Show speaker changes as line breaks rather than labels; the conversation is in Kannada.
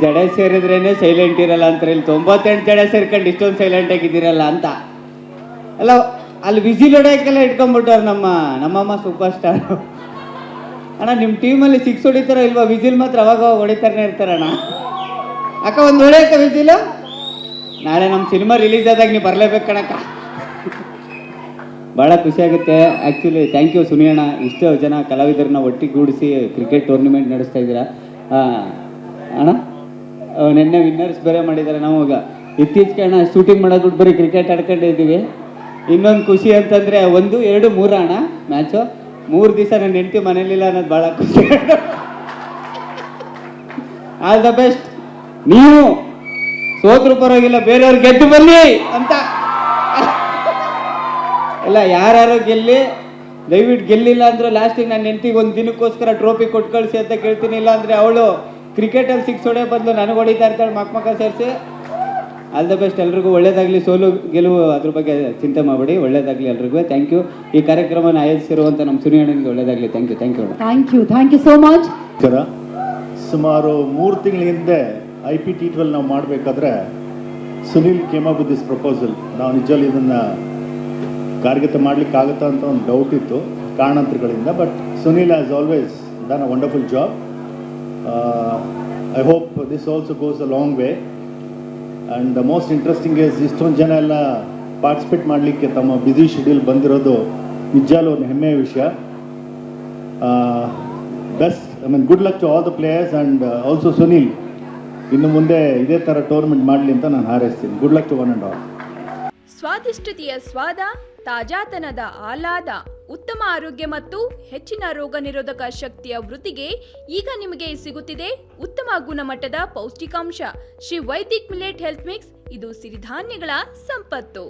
ಜಡೆ ಸೇರಿದ್ರೇನೆ ಸೈಲೆಂಟ್ ಇರಲ್ಲ ಅಂತಾರೆ, ಇಲ್ಲಿ 98 ಜಡೆ ಸೇರ್ಕೊಂಡು ಇಷ್ಟೊಂದು ಸೈಲೆಂಟ್ ಆಗಿದ್ದೀರಲ್ಲ ಅಂತ. ಅಲ್ಲ ಅಲ್ಲಿ ವಿಜಿಲ್ ಹೊಡೆಯೋಕ್ಕೆಲ್ಲ ಇಟ್ಕೊಂಡ್ಬಿಟ್ಟವ್ರು ನಮ್ಮಮ್ಮ ಸೂಪರ್ ಸ್ಟಾರ್. ಅಣ್ಣ ನಿಮ್ಮ ಟೀಮಲ್ಲಿ 6 ಹೊಡಿತಾರೋ ಇಲ್ವಾ? ವಿಜಿಲ್ ಮಾತ್ರ ಅವಾಗ ಹೊಡಿತಾರನೇ ಇರ್ತಾರಣ್ಣ. ಅಕ್ಕ ಒಂದು ಹೊಡೆಯಕ್ಕ ವಿಜಿಲು? ನಾಳೆ ನಮ್ಮ ಸಿನಿಮಾ ರಿಲೀಸ್ ಆದಾಗ ನೀವು ಬರಲೇಬೇಕು ಕಣಕ್ಕ. ಭಾಳ ಖುಷಿಯಾಗುತ್ತೆ. ಆ್ಯಕ್ಚುಲಿ ಥ್ಯಾಂಕ್ ಯು ಸುನಿ ಅಣ್ಣ, ಇಷ್ಟು ಜನ ಕಲಾವಿದರನ್ನ ಒಟ್ಟಿಗೂಡಿಸಿ ಕ್ರಿಕೆಟ್ ಟೂರ್ನಿಮೆಂಟ್ ನಡೆಸ್ತಾ ಇದ್ದೀರಾ ಅಣ್ಣ. ನಿನ್ನೆ ವಿನ್ನರ್ಸ್ ಬೇರೆ ಮಾಡಿದ್ದಾರೆ. ನಾವು ಇತ್ತೀಚೆಗೆ ಅಣ್ಣ ಶೂಟಿಂಗ್ ಮಾಡೋದು ಬಿಟ್ಟು ಬರೀ ಕ್ರಿಕೆಟ್ ಆಡ್ಕೊಂಡಿದ್ದೀವಿ. ಇನ್ನೊಂದು ಖುಷಿ ಅಂತಂದರೆ 1, 2, 3 ಅಣ್ಣ ಮ್ಯಾಚು. 3 ದಿವಸ ನನ್ನ ಹೆಂಡತಿ ಮನೇಲಿಲ್ಲ ಅನ್ನೋದು ಭಾಳ ಖುಷಿ. All the best. ನೀವು ಸೋತ್ರು ಪರವಾಗಿಲ್ಲ, ಬೇರೆಯವ್ರು ಗೆದ್ದು ಬನ್ನಿ ಅಂತ. ಇಲ್ಲ ಯಾರು ಗೆಲ್ಲಿ, ದಯವಿಟ್ಟು ಗೆಲ್ಲಿಲ್ಲ ಅಂದ್ರೆ ಲಾಸ್ಟಿಗೆ ನನ್ನ ಹೆಂಡತಿಗೆ ಒಂದು ದಿನಕ್ಕೋಸ್ಕರ ಟ್ರೋಫಿ ಕೊಟ್ಟು ಕಳಿಸಿ ಅಂತ ಕೇಳ್ತೀನಿ. ಇಲ್ಲ ಅಂದರೆ ಅವಳು ಕ್ರಿಕೆಟಲ್ಲಿ 6 ಹೊಡೆ ಬದಲು ನನಗೆ ಹೊಡಿತಾ ಇರ್ತಾಳೆ ಮಕ್ಕ ಸೇರಿಸಿ. All the best. ಎಲ್ರಿಗೂ ಒಳ್ಳೇದಾಗಲಿ. ಸೋಲು ಗೆಲುವು ಅದ್ರ ಬಗ್ಗೆ ಚಿಂತೆ ಮಾಡಬೇಡಿ, ಒಳ್ಳೇದಾಗಲಿ ಎಲ್ರಿಗೂ. Thank you. ಈ ಕಾರ್ಯಕ್ರಮನ ಆಯೋಜಿಸಿರುವಂಥ ನಮ್ಮ ಸುನಿ ಅಣ್ಣನಿಗೆ ಒಳ್ಳೇದಾಗಲಿ. Thank you.
Thank you so much.
ಸುಮಾರು 3 ತಿಂಗಳ ಹಿಂದೆ IPT12 ನಾವು ಮಾಡಬೇಕಾದ್ರೆ Sunil came up with this proposal. ನಾವು ನಿಜವಾಗಿ ಇದನ್ನು ಕಾರ್ಯಗತ ಮಾಡ್ಲಿಕ್ಕೆ ಆಗುತ್ತಾ ಅಂತ ಒಂದು ಡೌಟ್ ಇತ್ತು ಕಾರಣಾಂತರಗಳಿಂದ. But Sunil has always done a wonderful job. I hope this also goes a long way. And the most interesting is ಇಷ್ಟೊಂದು ಜನ ಎಲ್ಲ ಪಾರ್ಟಿಸಿಪೇಟ್ ಮಾಡಲಿಕ್ಕೆ ತಮ್ಮ ಬ್ಯುಸಿ ಶೆಡ್ಯೂಲ್ ಬಂದಿರೋದು ನಿಜವಾಗ್ಲೂ ಒಂದು ಹೆಮ್ಮೆಯ ವಿಷಯ. Best, good luck to all the players and also Sunil ಇನ್ನು ಮುಂದೆ ಇದೇ ಥರ ಟೂರ್ನಮೆಂಟ್ ಮಾಡಲಿ ಅಂತ ನಾನು ಹಾರೈಸ್ತೀನಿ. Good luck to one and all.
ಸ್ವಾದಿಷ್ಟತೆಯ ಸ್ವಾದ, ತಾಜಾತನದ ಆಹ್ಲಾದ, ಉತ್ತಮ ಆರೋಗ್ಯ ಮತ್ತು ಹೆಚ್ಚಿನ ರೋಗ ನಿರೋಧಕ ಶಕ್ತಿಯ ವೃದ್ಧಿಗೆ ಈಗ ನಿಮಗೆ ಸಿಗುತ್ತಿದೆ ಉತ್ತಮ ಗುಣಮಟ್ಟದ ಪೌಷ್ಟಿಕಾಂಶ Shri Vaidik millet health mix. ಇದು ಸಿರಿಧಾನ್ಯಗಳ ಸಂಪತ್ತು.